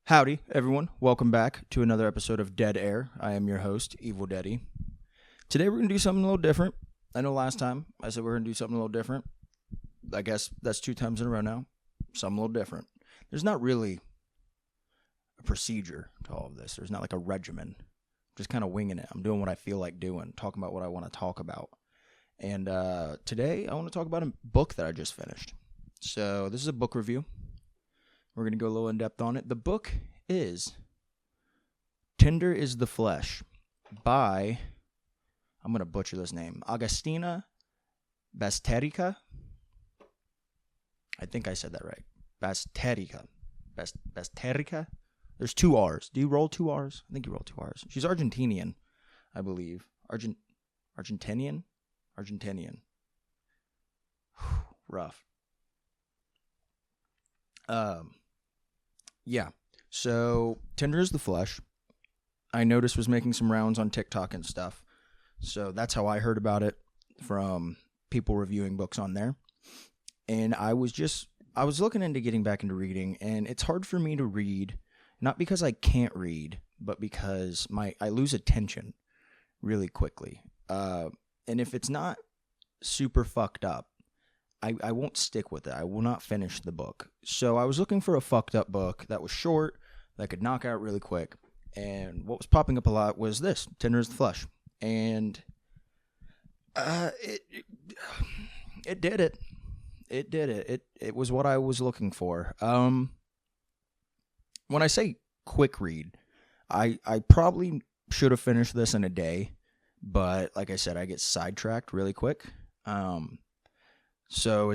Howdy, everyone. Welcome back to another episode of Dead Air. I am your host, Evil Deddy. Today we're going to do something a little different. I know last time I said we're going to do something a little different. I guess that's 2 times in a row now. Something a little different. There's not really a procedure to all of this. There's not like a regimen. I'm just kind of winging it. I'm doing what I feel like doing, talking about what I want to talk about. And today I want to talk about a book that I just finished. So this is a book review. We're going to go a little in-depth on it. The book is Tender is the Flesh by, I'm going to butcher this name, Augustina Bazterrica. I think I said that right. Bazterrica. Bazterrica? There's 2 R's. Do you roll 2 R's? I think you roll 2 R's. She's Argentinian, I believe. Argentinian? Rough. Yeah, so Tender is the Flesh, I noticed was making some rounds on TikTok and stuff, so that's how I heard about it, from people reviewing books on there, and I was looking into getting back into reading, and it's hard for me to read, not because I can't read, but because I lose attention really quickly, and if it's not super fucked up, I won't stick with it. I will not finish the book. So I was looking for a fucked up book that was short, that I could knock out really quick. And what was popping up a lot was this, Tender is the Flesh. And it did it. It did it. It was what I was looking for. When I say quick read, I probably should have finished this in a day. But like I said, I get sidetracked really quick. So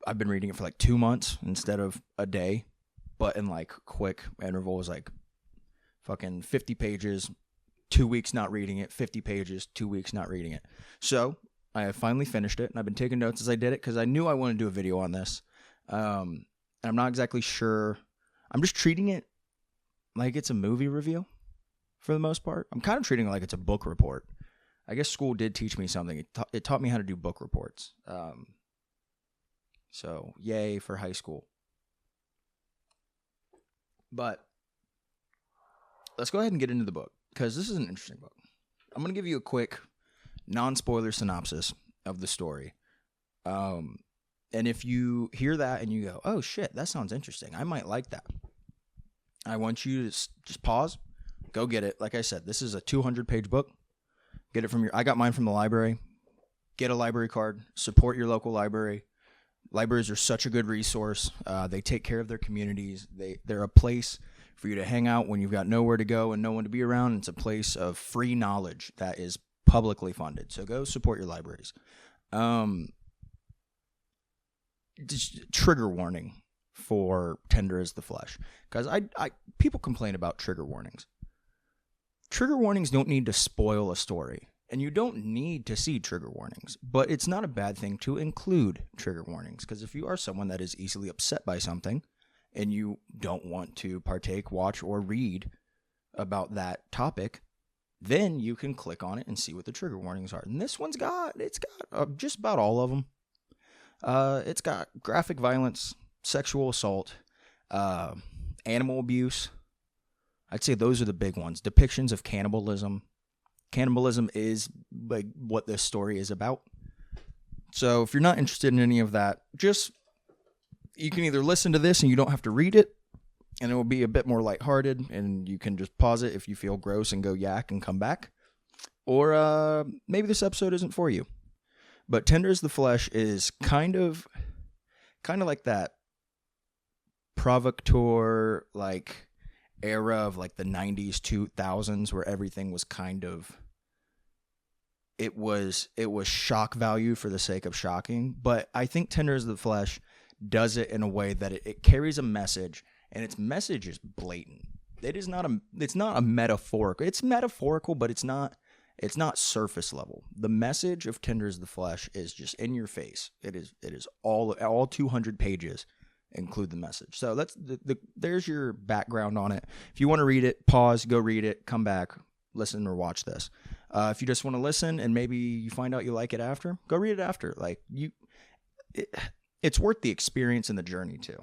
I've been reading it for like 2 months instead of a day, but in like quick intervals, like fucking 50 pages, 2 weeks not reading it, 50 pages, 2 weeks not reading it. So I have finally finished it, and I've been taking notes as I did it because I knew I wanted to do a video on this. And I'm not exactly sure. I'm just treating it like it's a movie review for the most part. I'm kind of treating it like it's a book report. I guess school did teach me something. It taught me how to do book reports. So, yay for high school. But let's go ahead and get into the book, because this is an interesting book. I'm going to give you a quick, non-spoiler synopsis of the story. And if you hear that and you go, oh shit, that sounds interesting, I might like that, I want you to just pause, go get it. Like I said, this is a 200-page book. Get it from I got mine from the library. Get a library card. Support your local library. Libraries are such a good resource. They take care of their communities. They're a place for you to hang out when you've got nowhere to go and no one to be around. It's a place of free knowledge that is publicly funded. So go support your libraries. Just trigger warning for Tender is the Flesh, because people complain about trigger warnings. Trigger warnings don't need to spoil a story. And you don't need to see trigger warnings, but it's not a bad thing to include trigger warnings, because if you are someone that is easily upset by something and you don't want to partake, watch, or read about that topic, then you can click on it and see what the trigger warnings are. And this one's got just about all of them. It's got graphic violence, sexual assault, animal abuse. I'd say those are the big ones. Depictions of cannibalism. Cannibalism is like what this story is about. So if you're not interested in any of that, you can either listen to this and you don't have to read it, and it will be a bit more lighthearted, and you can just pause it if you feel gross and go yak and come back. Or maybe this episode isn't for you. But Tender is the Flesh is kind of like that provocateur, like era of like the 90s, 2000s, where everything was kind of, it was shock value for the sake of shocking. But I think Tender is the Flesh does it in a way that it carries a message, and its message is blatant. It's not a metaphorical. It's metaphorical, but it's not surface level. The message of Tender is the Flesh is just in your face. It is all 200 pages include the message. So that's there's your background on it. If you want to read it, pause, go read it, come back, listen or watch this. If you just want to listen and maybe you find out you like it after, go read it after. Like it's worth the experience and the journey too.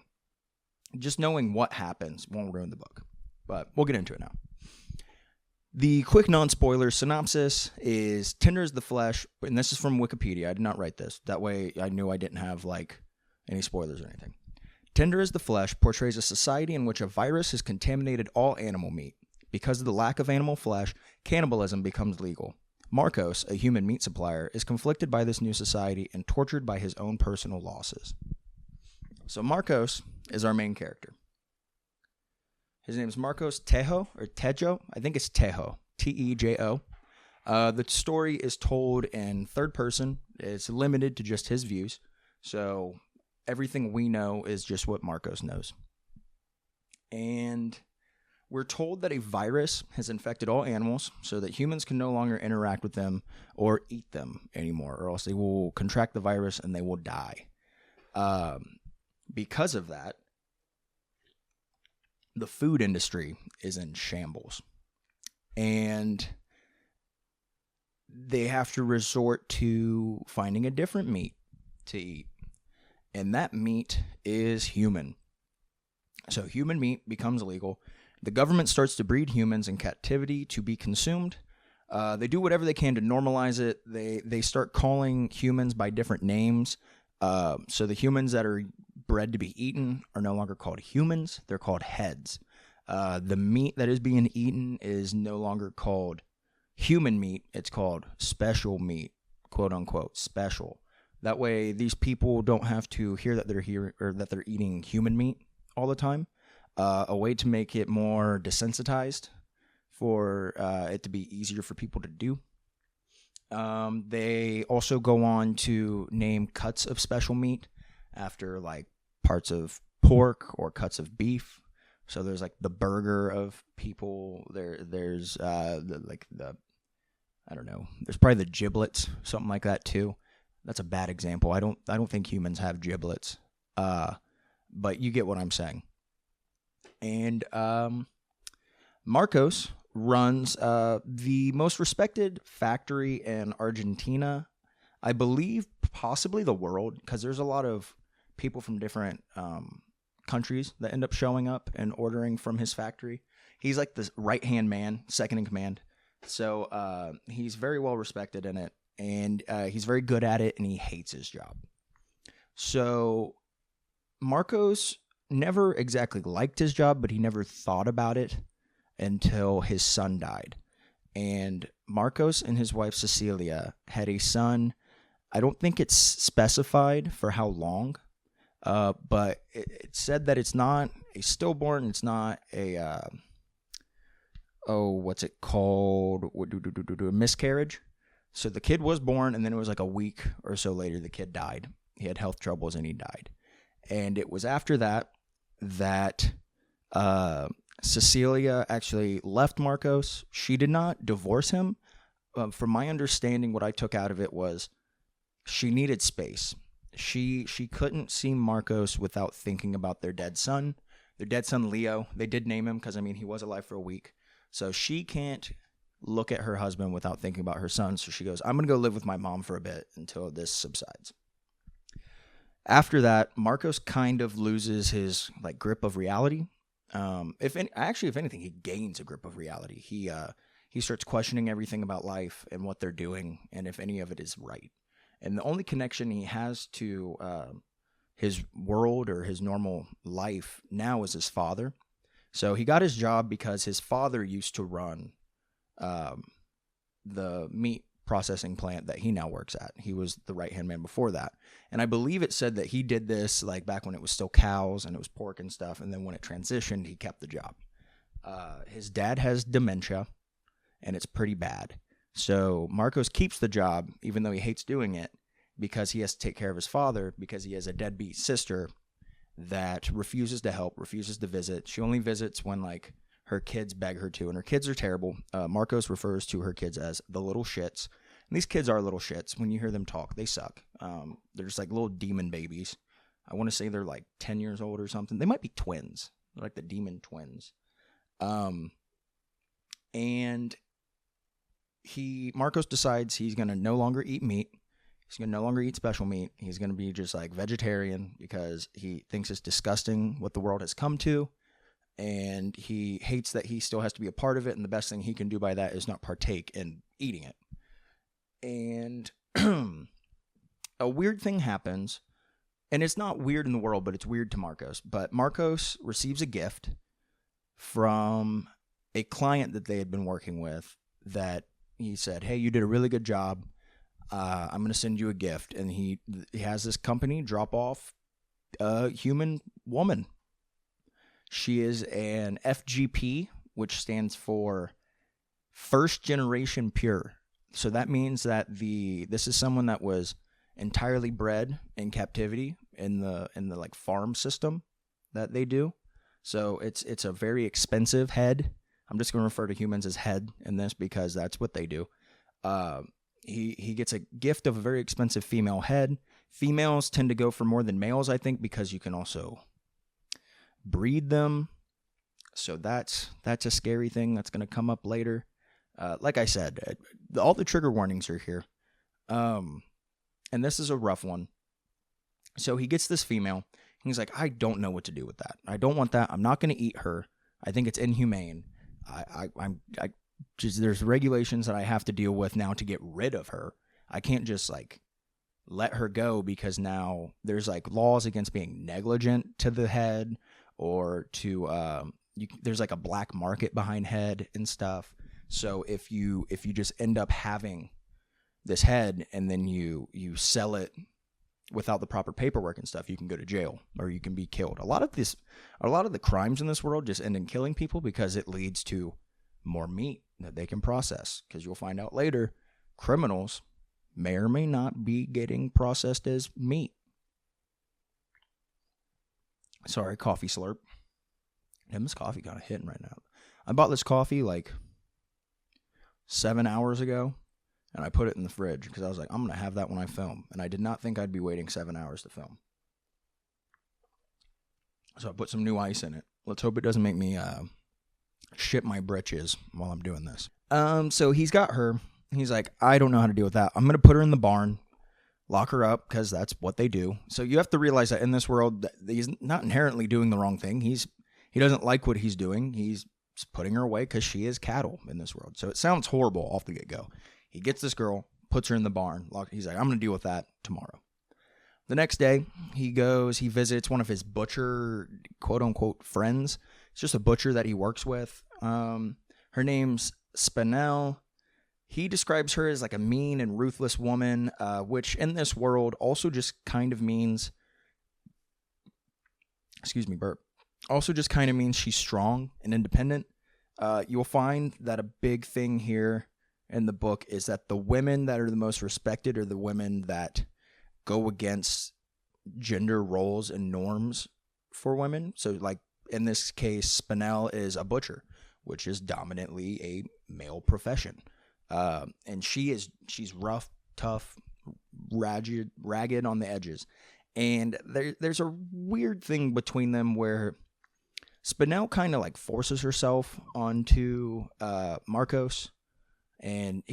Just knowing what happens won't ruin the book. but we'll get into it now. The quick non-spoiler synopsis is tender as the flesh, and this is from Wikipedia. I did not write this. That way I knew I didn't have any spoilers or anything. Tender as the flesh portrays a society in which a virus has contaminated all animal meat. Because of the lack of animal flesh, cannibalism becomes legal. Marcos, a human meat supplier, is conflicted by this new society and tortured by his own personal losses. So Marcos is our main character. His name is Marcos Tejo, or Tejo. I think it's Tejo. Tejo. The story is told in third person. It's limited to just his views. So everything we know is just what Marcos knows. And we're told that a virus has infected all animals so that humans can no longer interact with them or eat them anymore, or else they will contract the virus and they will die. Because of that, the food industry is in shambles. And they have to resort to finding a different meat to eat. And that meat is human. So human meat becomes illegal. The government starts to breed humans in captivity to be consumed. They do whatever they can to normalize it. They start calling humans by different names. So the humans that are bred to be eaten are no longer called humans. They're called heads. The meat that is being eaten is no longer called human meat. It's called special meat, quote unquote, special. That way, these people don't have to hear that they're eating human meat all the time. A way to make it more desensitized for it to be easier for people to do. They also go on to name cuts of special meat after parts of pork or cuts of beef. So there's the burger of people. There's I don't know. There's probably the giblets, something like that too. That's a bad example. I don't think humans have giblets. But you get what I'm saying. And Marcos runs the most respected factory in Argentina, I believe, possibly the world, because there's a lot of people from different countries that end up showing up and ordering from his factory. He's like the right-hand man, second in command. So he's very well respected in it, and he's very good at it, and he hates his job. So Marcos never exactly liked his job, but he never thought about it until his son died. And Marcos and his wife Cecilia had a son. I don't think it's specified for how long, but it said that it's not a stillborn. It's not a, what's it called? A miscarriage. So the kid was born, and then it was a week or so later, the kid died. He had health troubles, and he died. And it was after that Cecilia actually left Marcos. She did not divorce him. From my understanding, what I took out of it was she needed space. She couldn't see Marcos without thinking about their dead son. Their dead son, Leo. They did name him because, he was alive for a week. So she can't look at her husband without thinking about her son. So she goes, I'm going to go live with my mom for a bit until this subsides. After that, Marcos kind of loses his grip of reality. If anything, he gains a grip of reality. He starts questioning everything about life and what they're doing, and if any of it is right. And the only connection he has to his world or his normal life now is his father. So he got his job because his father used to run the meat processing plant that he now works at. He was the right-hand man before that. And I believe it said that he did this back when it was still cows and it was pork and stuff. And then when it transitioned, he kept the job. His dad has dementia, and it's pretty bad. So Marcos keeps the job, even though he hates doing it, because he has to take care of his father, because he has a deadbeat sister that refuses to help, refuses to visit. She only visits when her kids beg her to, and her kids are terrible. Marcos refers to her kids as the little shits. And these kids are little shits. When you hear them talk, they suck. They're just little demon babies. I want to say they're 10 years old or something. They might be twins. They're the demon twins. And Marcos decides he's going to no longer eat meat. He's going to no longer eat special meat. He's going to be just vegetarian because he thinks it's disgusting what the world has come to. and he hates that he still has to be a part of it, and the best thing he can do by that is not partake in eating it. And a weird thing happens, and it's not weird in the world, but it's weird to Marcos. But Marcos receives a gift from a client that they had been working with that he said, hey, you did a really good job. I'm going to send you a gift. And he has this company drop off a human woman. She is an FGP, which stands for First Generation Pure. So that means that this is someone that was entirely bred in captivity in the like farm system that they do. So it's a very expensive head. I'm just going to refer to humans as head in this because that's what they do. He gets a gift of a very expensive female head. Females tend to go for more than males, I think, because you can also breed them. So that's a scary thing that's going to come up later. Like I said, all the trigger warnings are here. And this is a rough one. So he gets this female. He's like, I don't know what to do with that. I don't want that. I'm not going to eat her. I think it's inhumane. There's regulations that I have to deal with now to get rid of her. I can't just like let her go because now there's like laws against being negligent to the head or to there's like a black market behind head and stuff. So if you just end up having this head and then you sell it without the proper paperwork and stuff, you can go to jail or you can be killed. A lot of the crimes in this world just end in killing people because it leads to more meat that they can process. Because you'll find out later, criminals may or may not be getting processed as meat. Sorry, coffee slurp. Damn, this coffee kind of hitting right now. I bought this coffee like 7 hours ago, and I put it in the fridge because I was like, I'm going to have that when I film. And I did not think I'd be waiting 7 hours to film. So I put some new ice in it. Let's hope it doesn't make me shit my britches while I'm doing this. So he's got her. He's like, I don't know how to deal with that. I'm going to put her in the barn, lock her up, because that's what they do. So you have to realize that in this world, he's not inherently doing the wrong thing. He doesn't like what he's doing. He's putting her away because she is cattle in this world. So it sounds horrible off the get-go. He gets this girl, puts her in the barn. He's like, I'm going to deal with that tomorrow. The next day, he visits one of his butcher, quote-unquote, friends. It's just a butcher that he works with. Her name's Spinell. He describes her as like a mean and ruthless woman, which in this world also just kind of means, also just kind of means she's strong and independent. You'll find that a big thing here in the book is that the women that are the most respected are the women that go against gender roles and norms for women. So like in this case, Spinell is a butcher, which is dominantly a male profession. And she's rough, tough, ragged on the edges. And there's a weird thing between them where Spinell kind of like forces herself onto Marcos. And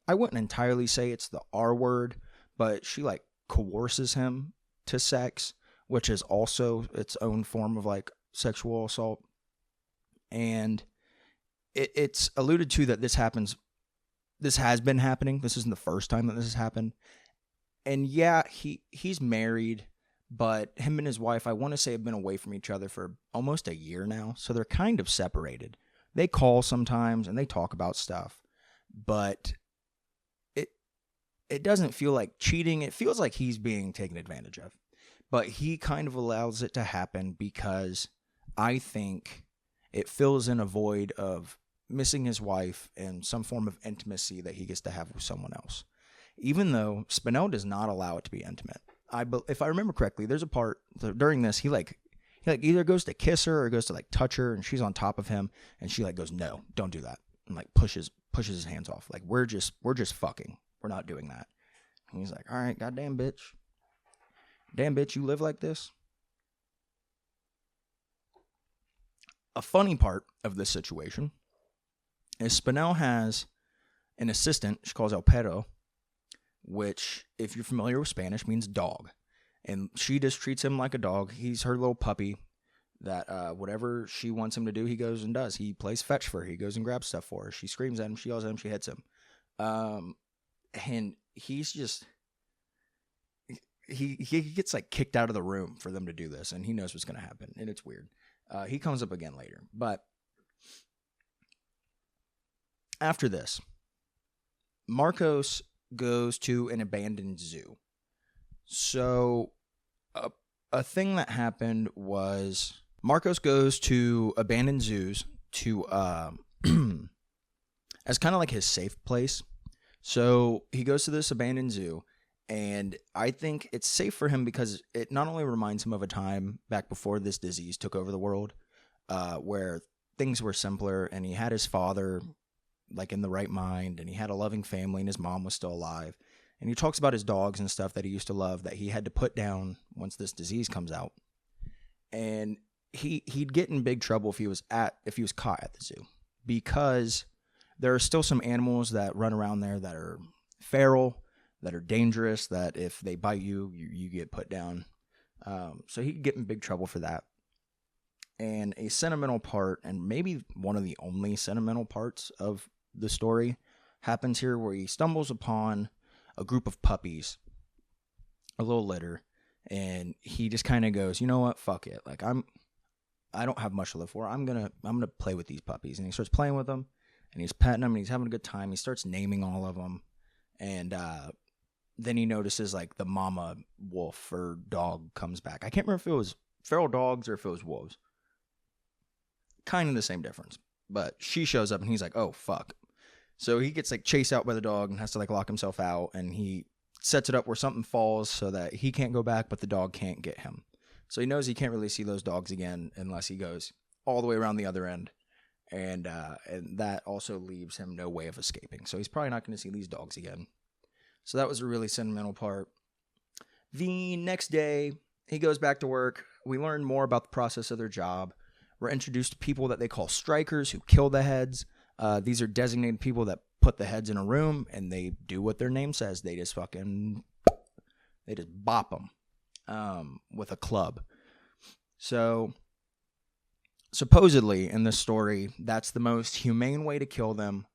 I wouldn't entirely say it's the R word, but she like coerces him to sex, which is also its own form of like sexual assault. And it's alluded to that this has been happening. This isn't the first time that this has happened. And yeah, he's married, but him and his wife, I want to say, have been away from each other for almost a year now. So they're kind of separated. They call sometimes and they talk about stuff, but it doesn't feel like cheating. It feels like he's being taken advantage of, but he kind of allows it to happen because I think it fills in a void of missing his wife and some form of intimacy that he gets to have with someone else. Even though Spinell does not allow it to be intimate. If I remember correctly, there's a part during this, he either goes to kiss her or goes to like touch her and she's on top of him and she like goes, no, don't do that. And like pushes his hands off. Like we're just fucking. We're not doing that. And he's like, all right, goddamn bitch. Damn bitch, you live like this? A funny part of this situation is Spinell has an assistant she calls El Perro, which, if you're familiar with Spanish, means dog. And she just treats him like a dog. He's her little puppy. that whatever she wants him to do, he goes and does. He plays fetch for her. He goes and grabs stuff for her. She screams at him. She yells at him. She hits him. And he's just... He gets like kicked out of the room for them to do this, and he knows what's going to happen, and it's weird. He comes up again later. But after this, Marcos goes to an abandoned zoo. So a thing that happened was Marcos goes to abandoned zoos to as kind of like his safe place. So he goes to this abandoned zoo, and I think it's safe for him because it not only reminds him of a time back before this disease took over the world, where things were simpler, and he had his father like in the right mind, and he had a loving family, and his mom was still alive. And he talks about his dogs and stuff that he used to love that he had to put down once this disease comes out. And he'd get in big trouble if he was caught at the zoo, because there are still some animals that run around there that are feral, that are dangerous, that if they bite you, you get put down. So he could get in big trouble for that. And a sentimental part, and maybe one of the only sentimental parts of the story, happens here, where he stumbles upon a group of puppies, a little litter, and he just kind of goes, you know what, fuck it. Like, I don't have much to live for. I'm gonna play with these puppies. And he starts playing with them, and he's petting them, and he's having a good time. He starts naming all of them, and then he notices like the mama wolf or dog comes back. I can't remember if it was feral dogs or if it was wolves. Kind of the same difference. But she shows up, and he's like, oh, fuck. So he gets like chased out by the dog and has to like lock himself out, and he sets it up where something falls so that he can't go back, but the dog can't get him. So he knows he can't really see those dogs again unless he goes all the way around the other end. And that also leaves him no way of escaping. So he's probably not going to see these dogs again. So that was a really sentimental part. The next day, he goes back to work. We learn more about the process of their job. We're introduced to people that they call strikers, who kill the heads. These are designated people that put the heads in a room, and they do what their name says. They just bop them with a club. So supposedly in this story, that's the most humane way to kill them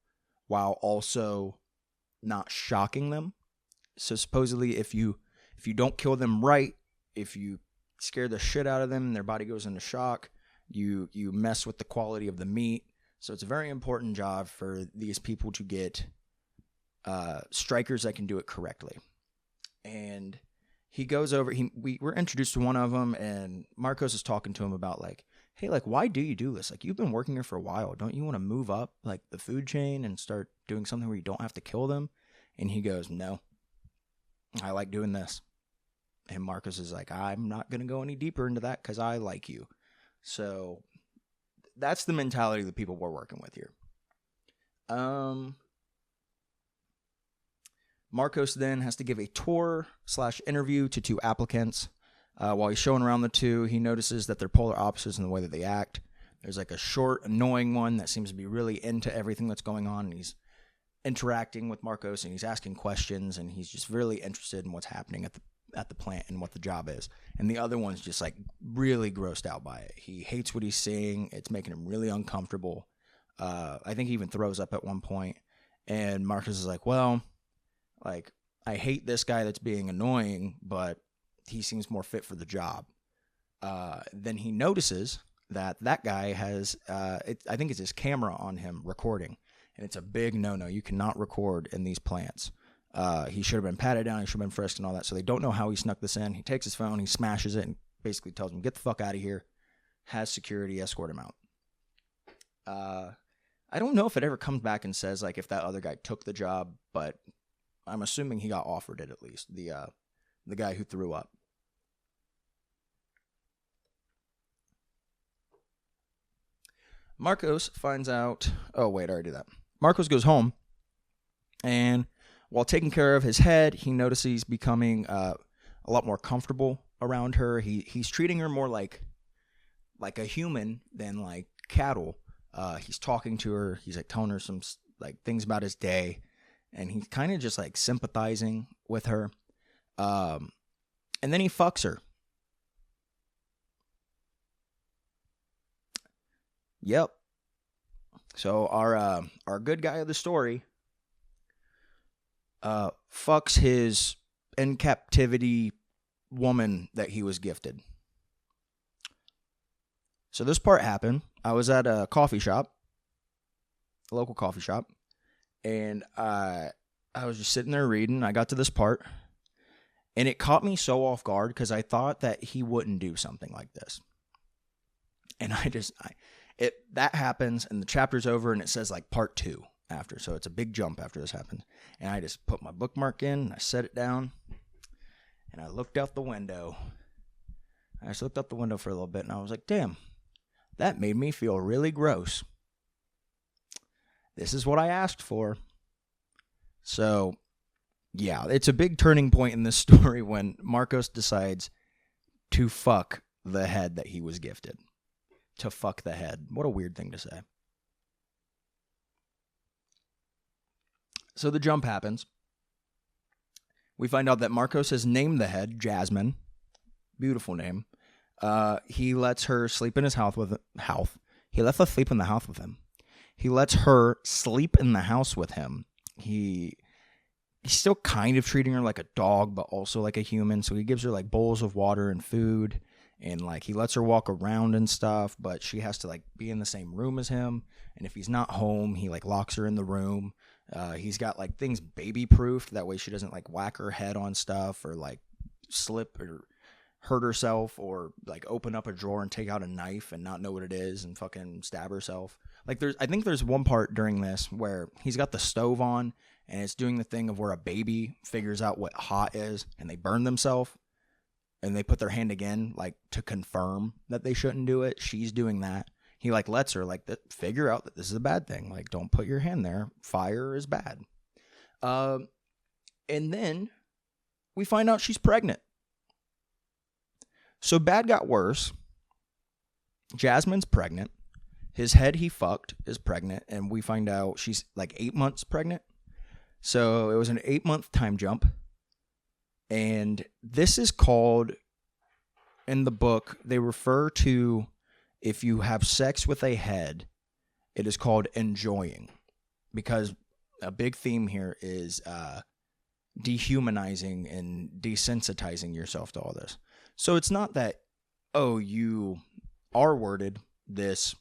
while also not shocking them. So supposedly if you don't kill them right, if you scare the shit out of them and their body goes into shock, you mess with the quality of the meat. So it's a very important job for these people to get strikers that can do it correctly. And he goes over, we're introduced to one of them, and Marcos is talking to him about like, hey, like, why do you do this? Like, you've been working here for a while. Don't you want to move up like the food chain and start doing something where you don't have to kill them? And he goes, no, I like doing this. And Marcos is like, I'm not going to go any deeper into that because I like you. So that's the mentality of the people we're working with here. Marcos then has to give a tour/interview to two applicants. While he's showing around the two, he notices that they're polar opposites in the way that they act. There's like a short, annoying one that seems to be really into everything that's going on, and he's interacting with Marcos, and he's asking questions, and he's just really interested in what's happening at the plant and what the job is. And the other one's just like really grossed out by it. He hates what he's seeing. It's making him really uncomfortable. I think he even throws up at one point. And Marcus is like, well, like, I hate this guy that's being annoying, but he seems more fit for the job. Then he notices that guy has, I think it's his camera on him recording. And it's a big no-no. You cannot record in these plants. He should have been patted down. He should have been frisked and all that. So they don't know how he snuck this in. He takes his phone, he smashes it, and basically tells him, get the fuck out of here. Has security escort him out. I don't know if it ever comes back and says like if that other guy took the job, but I'm assuming he got offered it at least. The guy who threw up. Marcos finds out. Oh wait, I already did that. Marcos goes home, and while taking care of his head, he notices he's becoming a lot more comfortable around her. He's treating her more like a human than like cattle. He's talking to her. He's like telling her some like things about his day, and he's kind of just like sympathizing with her. And then he fucks her. Yep. So our good guy of the story fucks his in captivity woman that he was gifted. So this part happened. I was at a coffee shop, a local coffee shop, and I was just sitting there reading. I got to this part, and it caught me so off guard because I thought that he wouldn't do something like this. And that happens, and the chapter's over, and it says like part 2 after. So it's a big jump after this happens. And I just put my bookmark in, and I set it down, and I looked out the window. I just looked out the window for a little bit, and I was like, damn, that made me feel really gross. This is what I asked for. So, yeah, it's a big turning point in this story when Marcos decides to fuck the head that he was gifted. To fuck the head. What a weird thing to say. So the jump happens. We find out that Marcos has named the head Jasmine. Beautiful name. He lets her sleep in his house with He lets her sleep in the house with him. He lets her sleep in the house with him. He's still kind of treating her like a dog, but also like a human. So he gives her like bowls of water and food, and like he lets her walk around and stuff, but she has to like be in the same room as him. And if he's not home, he like locks her in the room. He's got like things baby proofed. That way she doesn't like whack her head on stuff or like slip or hurt herself or like open up a drawer and take out a knife and not know what it is and fucking stab herself. Like I think there's one part during this where he's got the stove on and it's doing the thing of where a baby figures out what hot is and they burn themselves and they put their hand again, like to confirm that they shouldn't do it. She's doing that. He like lets her like figure out that this is a bad thing. Like, don't put your hand there. Fire is bad. And then we find out she's pregnant. So bad got worse. Jasmine's pregnant. His head he fucked is pregnant, and we find out she's like 8 months pregnant. So it was an 8-month time jump. And this is called, in the book, they refer to if you have sex with a head, it is called enjoying. Because a big theme here is dehumanizing and desensitizing yourself to all this. So it's not that, oh, you R-worded this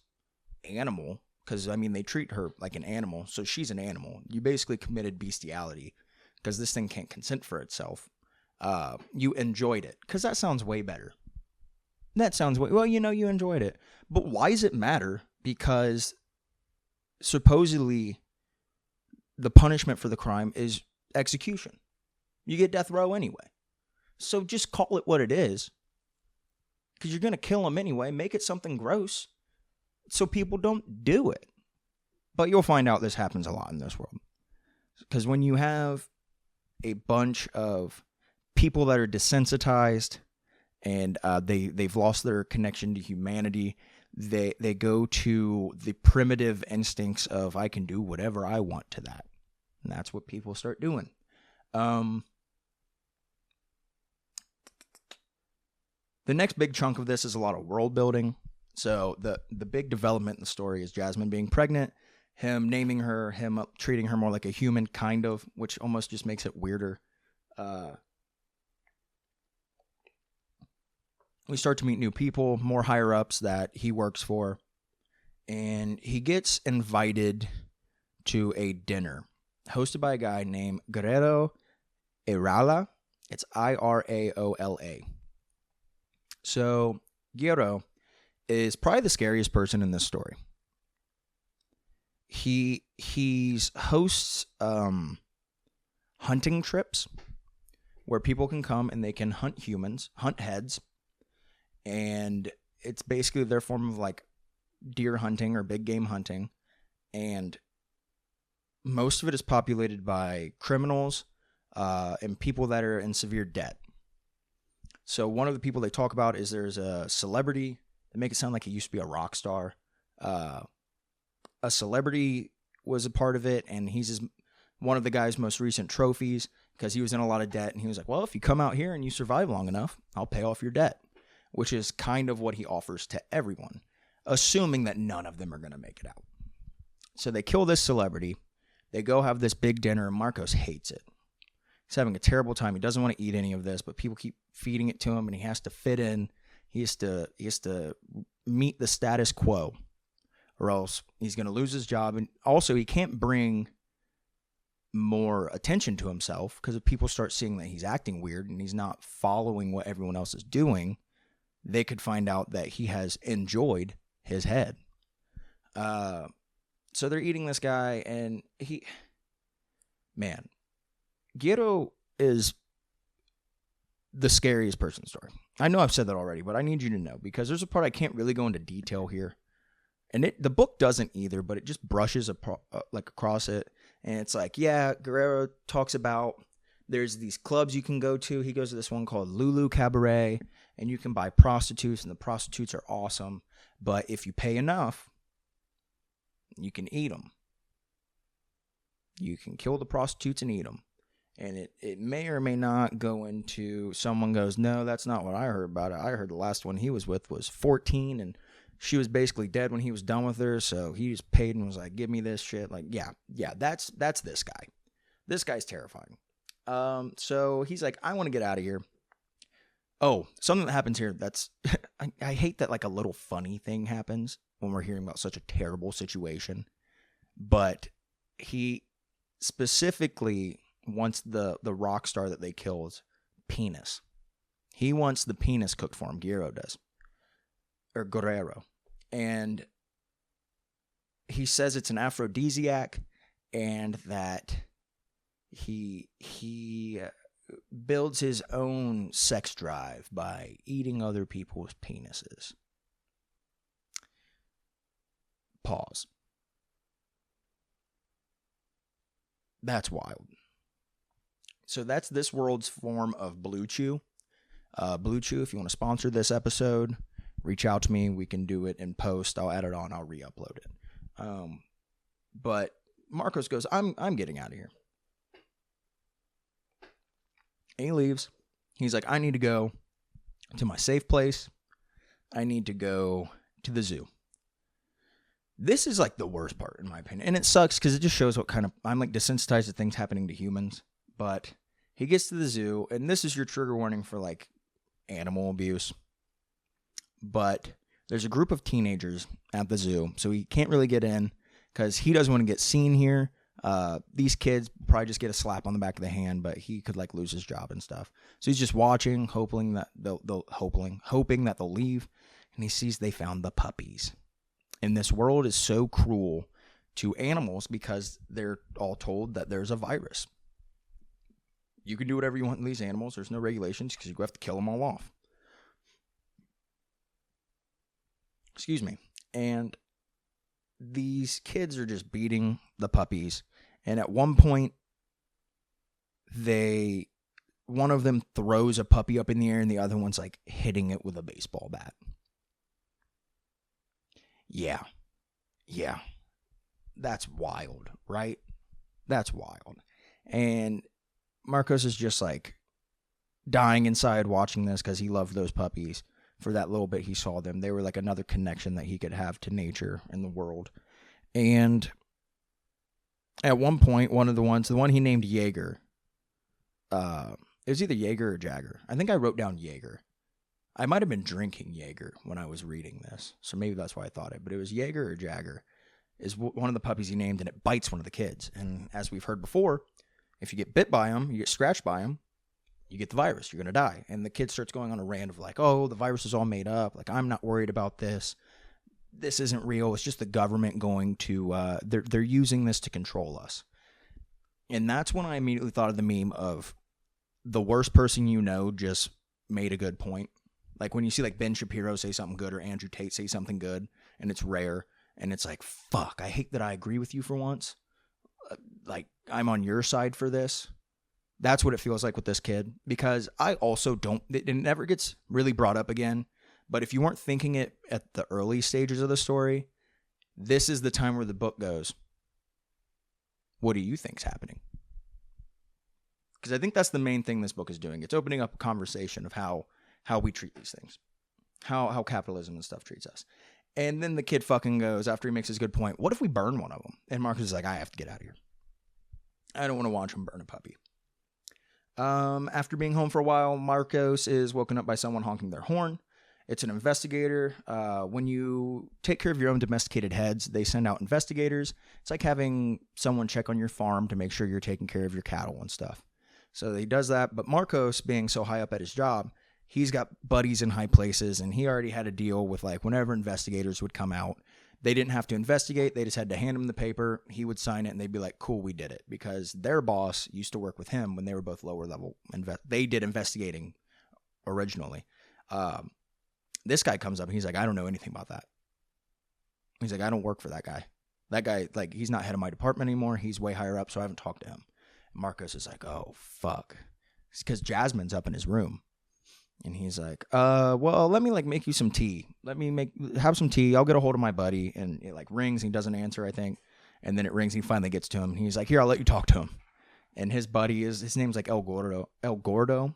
animal, because, I mean, they treat her like an animal, so she's an animal. You basically committed bestiality, because this thing can't consent for itself. You enjoyed it, because that sounds way better. That sounds way, well, you enjoyed it. But why does it matter? Because supposedly the punishment for the crime is execution. You get death row anyway. So just call it what it is, because you're going to kill them anyway. Make it something gross so people don't do it. But you'll find out this happens a lot in this world. Because when you have a bunch of people that are desensitized and they've lost their connection to humanity, they go to the primitive instincts of I can do whatever I want to that. And that's what people start doing. The next big chunk of this is a lot of world building. So the big development in the story is Jasmine being pregnant, him naming her, him treating her more like a human, kind of, which almost just makes it weirder. We start to meet new people, more higher-ups that he works for, and he gets invited to a dinner hosted by a guy named Guerrero Irala. It's Iraola. So Guerrero is probably the scariest person in this story. He hosts hunting trips where people can come and they can hunt humans, hunt heads, and it's basically their form of like deer hunting or big game hunting, and most of it is populated by criminals and people that are in severe debt. So one of the people they talk about is there's a celebrity. They make it sound like he used to be a rock star. A celebrity was a part of it, and he's one of the guy's most recent trophies because he was in a lot of debt, and he was like, well, if you come out here and you survive long enough, I'll pay off your debt, which is kind of what he offers to everyone. assuming that none of them are going to make it out. So they kill this celebrity. They go have this big dinner, and Marcos hates it. He's having a terrible time. He doesn't want to eat any of this, but people keep feeding it to him, and he has to fit in. He has to meet the status quo, or else he's going to lose his job. And also, he can't bring more attention to himself, because if people start seeing that he's acting weird and he's not following what everyone else is doing, they could find out that he has enjoyed his head. So they're eating this guy, and Guerrero is the scariest person in the story. I know I've said that already, but I need you to know, because there's a part I can't really go into detail here. And the book doesn't either, but it just brushes across it. And it's like, yeah, Guerrero talks about there's these clubs you can go to. He goes to this one called Lulu Cabaret, and you can buy prostitutes, and the prostitutes are awesome. But if you pay enough, you can eat them. You can kill the prostitutes and eat them. And it may or may not go into, someone goes, no, that's not what I heard about it. I heard the last one he was with was 14, and she was basically dead when he was done with her, so he just paid and was like, give me this shit. Like, yeah, that's this guy. This guy's terrifying. So he's like, I want to get out of here. Oh, something that happens here that's, I hate that like a little funny thing happens when we're hearing about such a terrible situation. But he specifically wants the rock star that they killed penis. He wants the penis cooked for him. Guerrero does. Or Guerrero. And he says it's an aphrodisiac, and that he builds his own sex drive by eating other people's penises. Pause. That's wild. So that's this world's form of Blue Chew. Blue Chew, if you want to sponsor this episode, reach out to me. We can do it in post. I'll add it on. I'll re-upload it. But Marcos goes, I'm getting out of here. And he leaves. He's like, I need to go to my safe place. I need to go to the zoo. This is like the worst part, in my opinion. And it sucks because it just shows what kind of, I'm like desensitized to things happening to humans. But he gets to the zoo, and this is your trigger warning for like animal abuse. But there's a group of teenagers at the zoo, so he can't really get in because he doesn't want to get seen here. These kids probably just get a slap on the back of the hand, but he could like lose his job and stuff. So he's just watching, hoping that they'll leave, and he sees they found the puppies. And this world is so cruel to animals because they're all told that there's a virus. You can do whatever you want in these animals. There's no regulations because you have to kill them all off. Excuse me. And these kids are just beating the puppies. And at one point, one of them throws a puppy up in the air, and the other one's like hitting it with a baseball bat. Yeah. That's wild, right? That's wild. And Marcos is just like dying inside watching this because he loved those puppies. For that little bit he saw them, they were like another connection that he could have to nature and the world. And at one point, the one he named Jaeger, it was either Jaeger or Jagger. I think I wrote down Jaeger. I might have been drinking Jaeger when I was reading this, so maybe that's why I thought it. But it was Jaeger or Jagger is one of the puppies he named, and it bites one of the kids. And as we've heard before, if you get bit by him, you get scratched by him, you get the virus, you're going to die. And the kid starts going on a rant of like, oh, the virus is all made up. Like, I'm not worried about this. This isn't real. It's just the government going to, they're using this to control us. And that's when I immediately thought of the meme of the worst person you know just made a good point. Like when you see like Ben Shapiro say something good or Andrew Tate say something good and it's rare and it's like, fuck, I hate that I agree with you for once. Like I'm on your side for this. That's what it feels like with this kid, because I also it never gets really brought up again. But if you weren't thinking it at the early stages of the story, this is the time where the book goes, what do you think's happening? Because I think that's the main thing this book is doing. It's opening up a conversation of how we treat these things, how capitalism and stuff treats us. And then the kid fucking goes, after he makes his good point, what if we burn one of them? And Marcos is like, I have to get out of here. I don't want to watch him burn a puppy. After being home for a while, Marcos is woken up by someone honking their horn. It's an investigator. When you take care of your own domesticated heads, they send out investigators. It's like having someone check on your farm to make sure you're taking care of your cattle and stuff. So he does that. But Marcos, being so high up at his job, he's got buddies in high places, and he already had a deal with, like, whenever investigators would come out, they didn't have to investigate. They just had to hand him the paper. He would sign it, and they'd be like, cool, we did it. Because their boss used to work with him when they were both lower level. They did investigating originally. This guy comes up, and he's like, I don't know anything about that. He's like, I don't work for that guy. That guy, like, he's not head of my department anymore. He's way higher up, so I haven't talked to him. And Marcos is like, oh, fuck. It's because Jasmine's up in his room. And he's like, well, let me, like, make you some tea. Have some tea. I'll get a hold of my buddy. And it, like, rings. And he doesn't answer, I think. And then it rings. And he finally gets to him. And he's like, here, I'll let you talk to him. And his buddy his name's like El Gordo.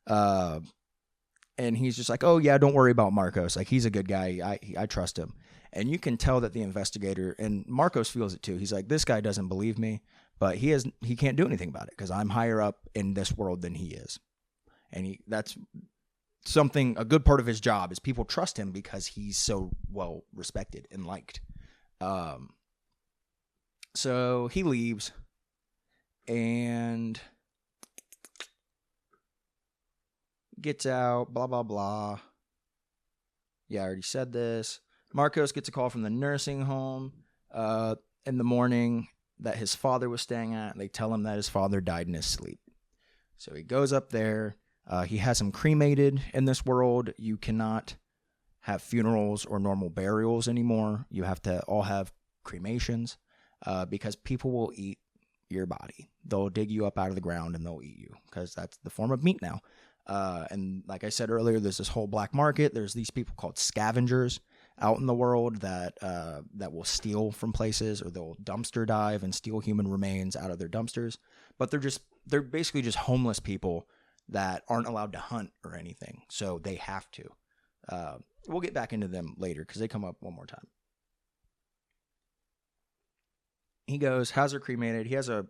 And he's just like, oh, yeah, don't worry about Marcos. Like, he's a good guy. I trust him. And you can tell that the investigator, and Marcos feels it too. He's like, this guy doesn't believe me, but he can't do anything about it because I'm higher up in this world than he is. And that's something, a good part of his job is people trust him because he's so well respected and liked. So he leaves and gets out, blah, blah, blah. Yeah, I already said this. Marcos gets a call from the nursing home in the morning that his father was staying at. They tell him that his father died in his sleep. So he goes up there. He has him cremated. In this world, you cannot have funerals or normal burials anymore. You have to all have cremations because people will eat your body. They'll dig you up out of the ground and they'll eat you because that's the form of meat now. And like I said earlier, there's this whole black market. There's these people called scavengers out in the world that will steal from places, or they'll dumpster dive and steal human remains out of their dumpsters. But they're basically just homeless people that aren't allowed to hunt or anything. So they have to. We'll get back into them later because they come up one more time. He goes, has her cremated. He has a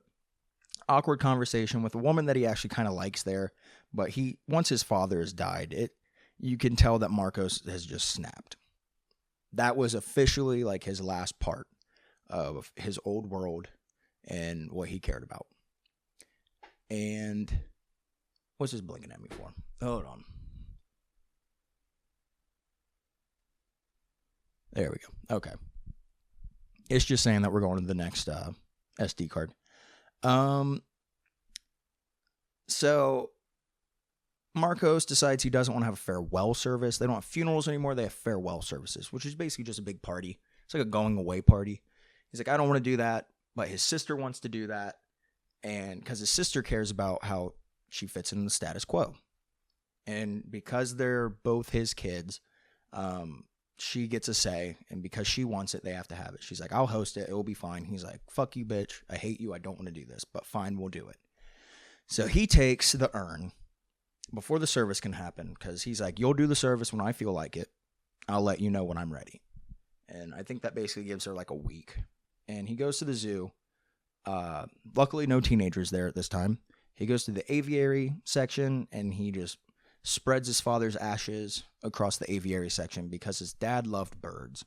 awkward conversation with a woman that he actually kind of likes there. But once his father has died, you can tell that Marcos has just snapped. That was officially like his last part of his old world and what he cared about. And what's this blinking at me for? Hold on. There we go. Okay. It's just saying that we're going to the next SD card. So Marcos decides he doesn't want to have a farewell service. They don't have funerals anymore. They have farewell services, which is basically just a big party. It's like a going away party. He's like, I don't want to do that, but his sister wants to do that. And because his sister cares about how she fits in the status quo. And because they're both his kids, she gets a say. And because she wants it, they have to have it. She's like, I'll host it. It will be fine. He's like, fuck you, bitch. I hate you. I don't want to do this, but fine, we'll do it. So he takes the urn before the service can happen, because he's like, you'll do the service when I feel like it. I'll let you know when I'm ready. And I think that basically gives her like a week. And he goes to the zoo. Luckily, no teenagers there at this time. He goes to the aviary section, and he just spreads his father's ashes across the aviary section because his dad loved birds.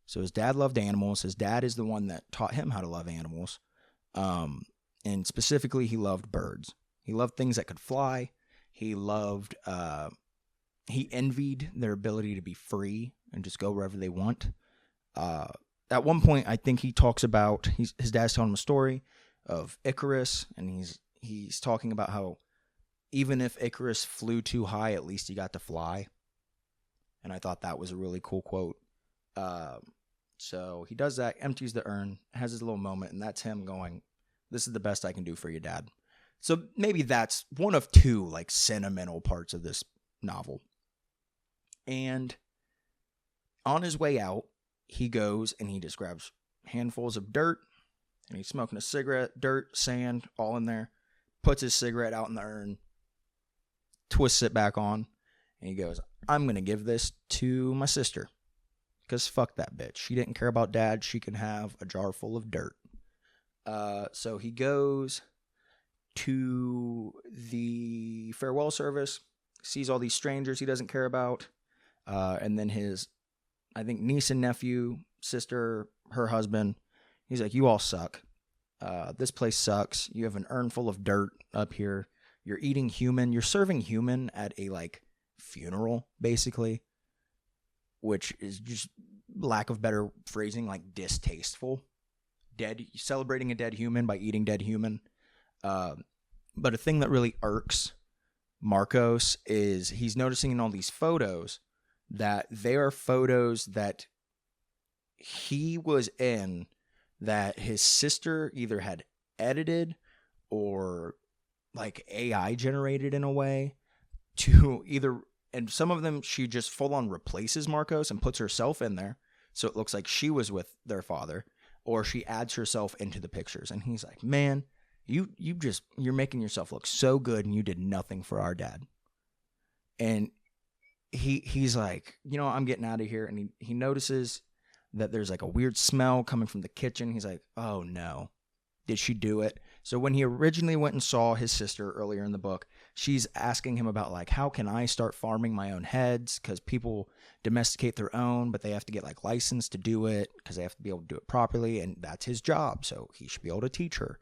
So his dad loved animals. His dad is the one that taught him how to love animals. And specifically, he loved birds. He loved things that could fly. He envied their ability to be free and just go wherever they want. At one point, I think he talks about, his dad's telling him a story of Icarus, and he's talking about how even if Icarus flew too high, at least he got to fly. And I thought that was a really cool quote. So he does that, empties the urn, has his little moment, and that's him going, this is the best I can do for you, Dad. So maybe that's one of two like sentimental parts of this novel. And on his way out, he goes and he just grabs handfuls of dirt, and he's smoking a cigarette, dirt, sand, all in there, puts his cigarette out in the urn, twists it back on, and he goes, I'm going to give this to my sister. because fuck that bitch. She didn't care about dad. She can have a jar full of dirt. So he goes to the farewell service, sees all these strangers he doesn't care about, and then his, I think, niece and nephew, sister, her husband, he's like, you all suck. This place sucks. You have an urn full of dirt up here. You're eating human. You're serving human at a, like, funeral, basically, which is just, lack of better phrasing, like, distasteful. Celebrating a dead human by eating dead human. But a thing that really irks Marcos is he's noticing in all these photos that they are photos that he was in that his sister either had edited or like AI generated in a way to either, and some of them she just full on replaces Marcos and puts herself in there so it looks like she was with their father, or she adds herself into the pictures. And he's like, man, you're making yourself look so good and you did nothing for our dad. And he's like, I'm getting out of here. And he notices that there's like a weird smell coming from the kitchen. He's like, oh no, did she do it? So when he originally went and saw his sister earlier in the book, she's asking him about like, how can I start farming my own heads? Because people domesticate their own, but they have to get like licensed to do it because they have to be able to do it properly. And that's his job. So he should be able to teach her.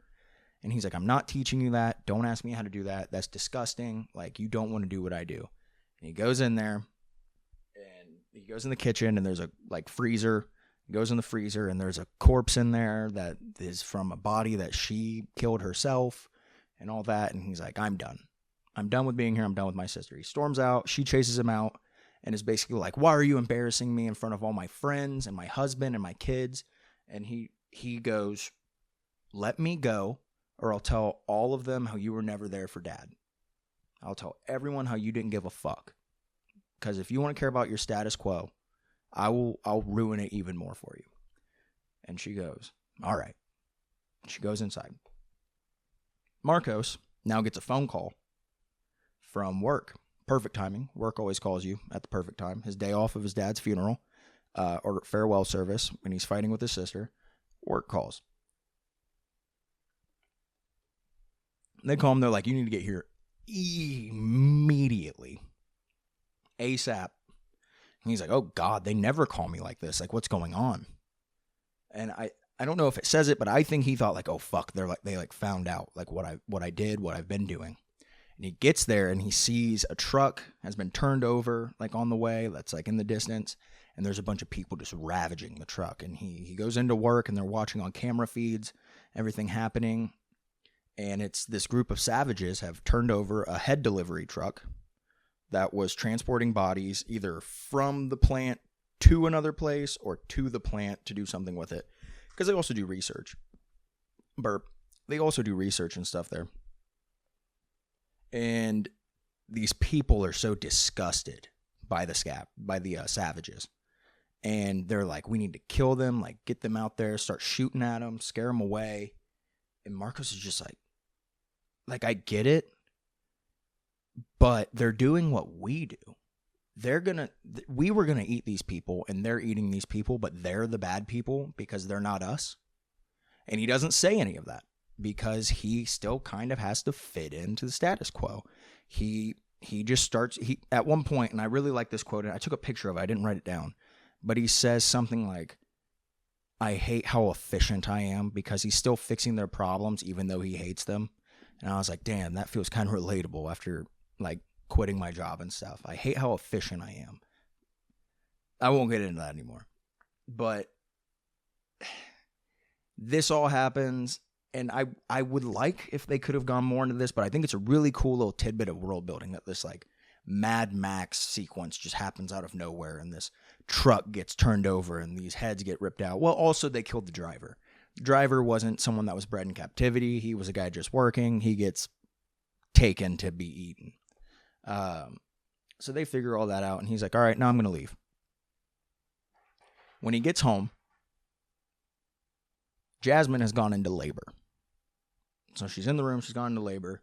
And he's like, I'm not teaching you that. Don't ask me how to do that. That's disgusting. Like, you don't want to do what I do. And he goes in there and he goes in the kitchen and there's a like freezer. He goes in the freezer and there's a corpse in there that is from a body that she killed herself and all that. And he's like, I'm done. I'm done with being here. I'm done with my sister. He storms out. She chases him out and is basically like, why are you embarrassing me in front of all my friends and my husband and my kids? And he goes, let me go, or I'll tell all of them how you were never there for dad. I'll tell everyone how you didn't give a fuck. Because if you want to care about your status quo, I'll ruin it even more for you. And she goes, all right. She goes inside. Marcos now gets a phone call from work. Perfect timing. Work always calls you at the perfect time. His day off of his dad's funeral or farewell service when he's fighting with his sister. Work calls. They call him. They're like, you need to get here immediately. ASAP. And he's like, oh God, they never call me like this. Like, what's going on? And I don't know if it says it, but I think he thought like, oh fuck, they found out like what I did, what I've been doing. And he gets there and he sees a truck has been turned over like on the way that's like in the distance. And there's a bunch of people just ravaging the truck. And he goes into work and they're watching on camera feeds, everything happening. And it's this group of savages have turned over a head delivery truck that was transporting bodies either from the plant to another place or to the plant to do something with it. Because they also do research. They also do research and stuff there. And these people are so disgusted by the savages. And they're like, we need to kill them, like get them out there, start shooting at them, scare them away. And Marcos is just like, I get it, but they're doing what we do. We were going to eat these people and they're eating these people, but they're the bad people because they're not us. And he doesn't say any of that because he still kind of has to fit into the status quo. He just starts, at one point, and I really like this quote, and I took a picture of it, I didn't write it down, but he says something like, I hate how efficient I am, because he's still fixing their problems even though he hates them. And I was like, damn, that feels kind of relatable after like quitting my job and stuff. I hate how efficient I am. I won't get into that anymore. But this all happens, and I would like if they could have gone more into this, but I think it's a really cool little tidbit of world building that this like Mad Max sequence just happens out of nowhere, and this truck gets turned over and these heads get ripped out. Well, also they killed the driver. The driver wasn't someone that was bred in captivity. He was a guy just working. He gets taken to be eaten. So they figure all that out, and he's like, all right, now I'm going to leave. When he gets home, Jasmine has gone into labor. So she's in the room, she's gone into labor.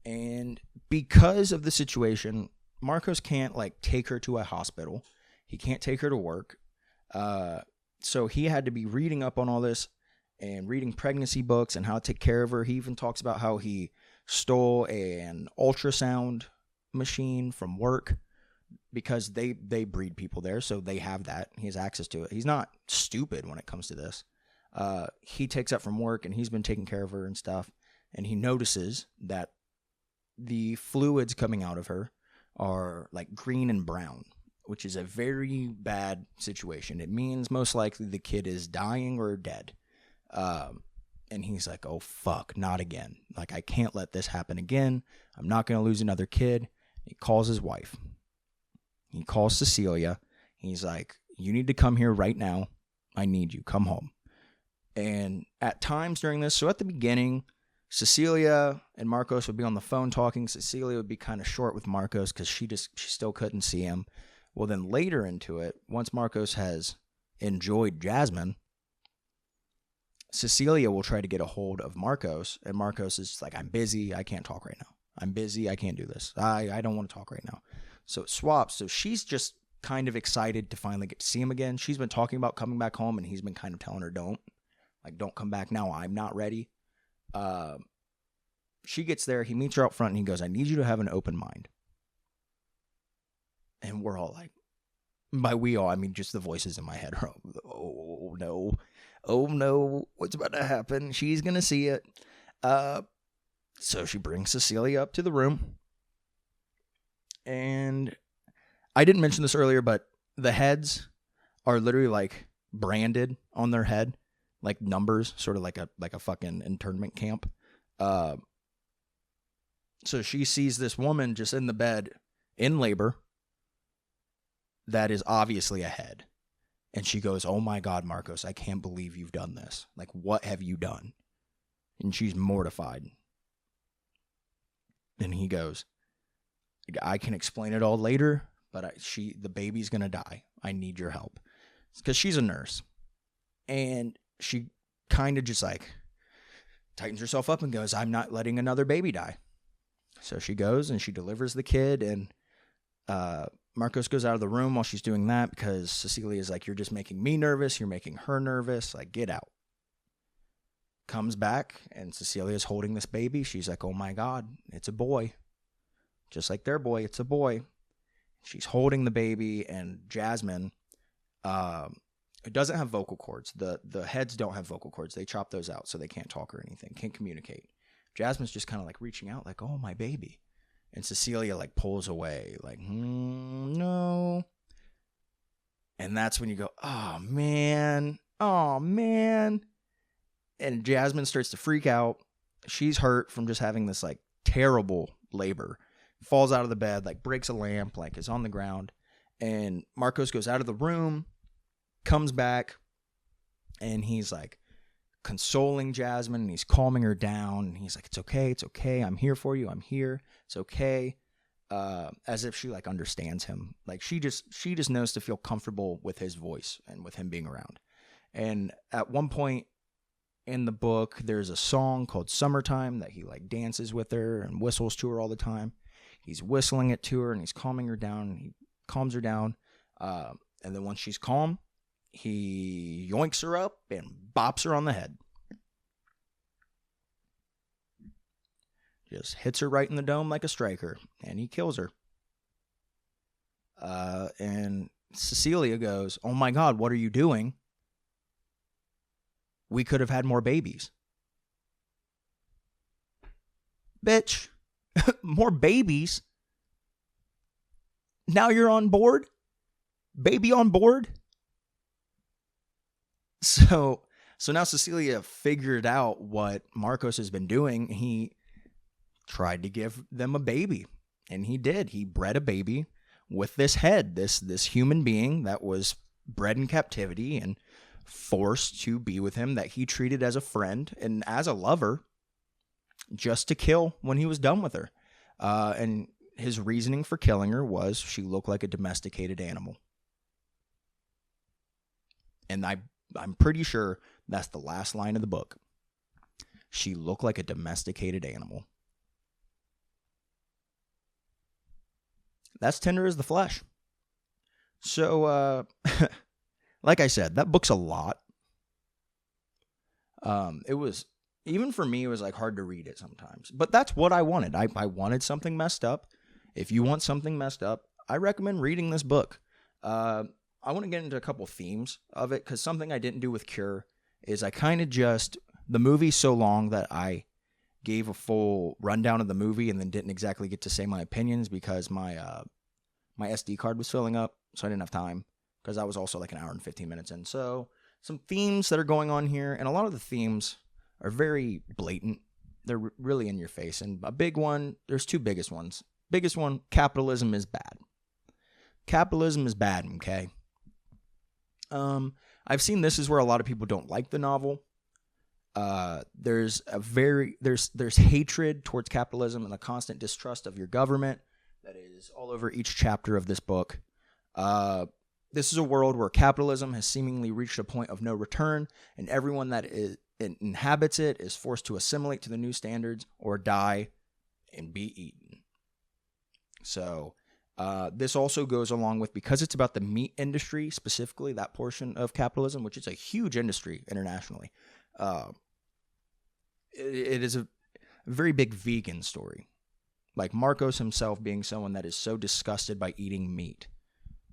And because of the situation, Marcos can't like take her to a hospital. He can't take her to work. So he had to be reading up on all this and reading pregnancy books and how to take care of her. He even talks about how he stole an ultrasound machine from work because they breed people there, so they have that. He has access to it. He's not stupid when it comes to this. He takes that from work, and he's been taking care of her and stuff, and he notices that the fluids coming out of her are like green and brown, which is a very bad situation. It means most likely the kid is dying or dead. And he's like, oh, fuck, not again. Like, I can't let this happen again. I'm not going to lose another kid. He calls his wife. He calls Cecilia. He's like, you need to come here right now. I need you. Come home. And at times during this, so at the beginning, Cecilia and Marcos would be on the phone talking. Cecilia would be kind of short with Marcos because she still couldn't see him. Well, then later into it, once Marcos has enjoyed Jasmine, Cecilia will try to get a hold of Marcos, and Marcos is just like, I'm busy. I can't talk right now. I'm busy. I can't do this. I don't want to talk right now. So it swaps. So she's just kind of excited to finally get to see him again. She's been talking about coming back home, and he's been kind of telling her, don't come back now. I'm not ready. She gets there. He meets her out front, and he goes, I need you to have an open mind. And we're all like, by we all, I mean just the voices in my head. Oh, no. Oh, no. What's about to happen? She's going to see it. So she brings Cecilia up to the room. And I didn't mention this earlier, but the heads are literally like branded on their head, like numbers, sort of like a fucking internment camp. So she sees this woman just in the bed in labor that is obviously a head. And she goes, oh my God, Marcos, I can't believe you've done this. Like, what have you done? And she's mortified. And he goes, I can explain it all later, but the baby's going to die. I need your help. Because she's a nurse. And she kind of just like tightens herself up and goes, I'm not letting another baby die. So she goes and she delivers the kid, and Marcos goes out of the room while she's doing that because Cecilia is like, you're just making me nervous. You're making her nervous. Like, get out. Comes back, and Cecilia's holding this baby. She's like, oh my God, it's a boy. Just like their boy, it's a boy. She's holding the baby, and Jasmine, it doesn't have vocal cords. The heads don't have vocal cords. They chop those out so they can't talk or anything, can't communicate. Jasmine's just kind of like reaching out like, oh, my baby. And Cecilia like pulls away like, no. And that's when you go, oh, man. And Jasmine starts to freak out. She's hurt from just having this like terrible labor. Falls out of the bed, like breaks a lamp, like is on the ground. And Marcos goes out of the room, comes back, and he's like consoling Jasmine, and he's calming her down. And he's like, it's okay. I'm here for you. I'm here. It's okay. As if she like understands him. Like she just knows to feel comfortable with his voice and with him being around. And at one point in the book, there's a song called Summertime that he like dances with her and whistles to her all the time. He's whistling it to her, and he's calming her down, and he calms her down. And then once she's calm, he yoinks her up and bops her on the head. Just hits her right in the dome like a striker, and he kills her. And Cecilia goes, oh my God, what are you doing? We could have had more babies. Bitch. More babies? Now you're on board? Baby on board? So now Cecilia figured out what Marcos has been doing. He tried to give them a baby, and he did. He bred a baby with this head, this human being that was bred in captivity and forced to be with him, that he treated as a friend and as a lover, just to kill when he was done with her. And his reasoning for killing her was she looked like a domesticated animal. And I'm pretty sure that's the last line of the book. She looked like a domesticated animal. That's tender as the flesh. So, like I said, that book's a lot. It was, even for me, it was like hard to read it sometimes. But that's what I wanted. I wanted something messed up. If you want something messed up, I recommend reading this book. I want to get into a couple themes of it, because something I didn't do with Cure is I kind of just, the movie's so long that I gave a full rundown of the movie and then didn't exactly get to say my opinions because my SD card was filling up, so I didn't have time, because I was also like an hour and 15 minutes in. So some themes that are going on here, and a lot of the themes are very blatant. They're really in your face. And a big one, there's two biggest ones. Biggest one, capitalism is bad. Capitalism is bad, okay? I've seen this is where a lot of people don't like the novel. There's hatred towards capitalism and a constant distrust of your government that is all over each chapter of this book. This is a world where capitalism has seemingly reached a point of no return, and everyone that inhabits it is forced to assimilate to the new standards or die and be eaten. So this also goes along with, because it's about the meat industry, specifically that portion of capitalism, which is a huge industry internationally. It is a very big vegan story. Like Marcos himself being someone that is so disgusted by eating meat.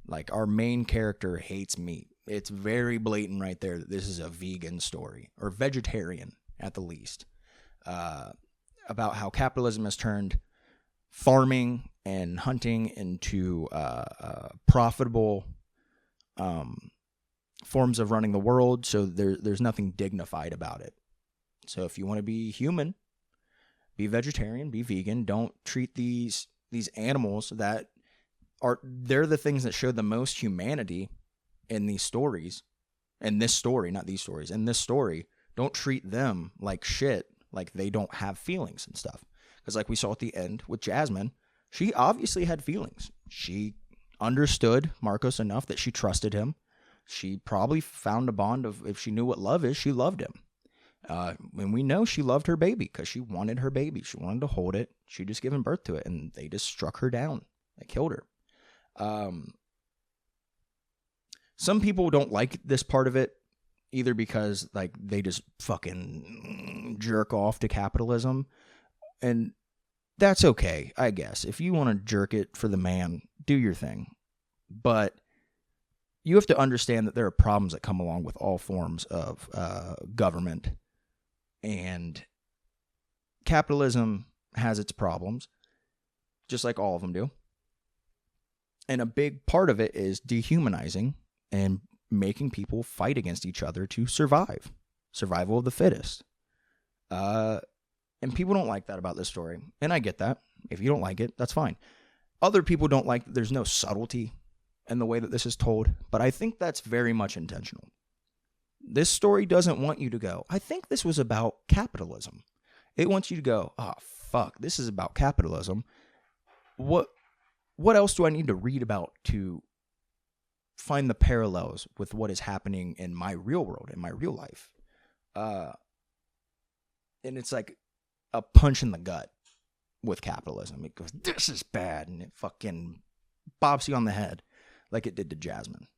Like, our main character hates meat. It's very blatant right there that this is a vegan story, or vegetarian at the least, about how capitalism has turned farming and hunting into profitable forms of running the world, so there's nothing dignified about it. So if you want to be human, be vegetarian, be vegan. Don't treat these animals that they're the things that show the most humanity in these stories. In this story, not these stories. In this story, don't treat them like shit, like they don't have feelings and stuff. Because like we saw at the end with Jasmine, she obviously had feelings. She understood Marcos enough that she trusted him. She probably found a bond of, if she knew what love is, she loved him. And we know she loved her baby because she wanted her baby. She wanted to hold it. She just given birth to it, and they just struck her down. They killed her. Some people don't like this part of it, either because like they just fucking jerk off to capitalism, and that's okay, I guess. If you want to jerk it for the man, do your thing. But you have to understand that there are problems that come along with all forms of government. And capitalism has its problems, just like all of them do. And a big part of it is dehumanizing and making people fight against each other to survive. Survival of the fittest. And people don't like that about this story. And I get that. If you don't like it, that's fine. Other people don't like that there's no subtlety in the way that this is told. But I think that's very much intentional. This story doesn't want you to go, I think this was about capitalism. It wants you to go, oh, fuck, this is about capitalism. What else do I need to read about to find the parallels with what is happening in my real world, in my real life? And it's like a punch in the gut with capitalism. It goes, this is bad, and it fucking bops you on the head like it did to Jasmine.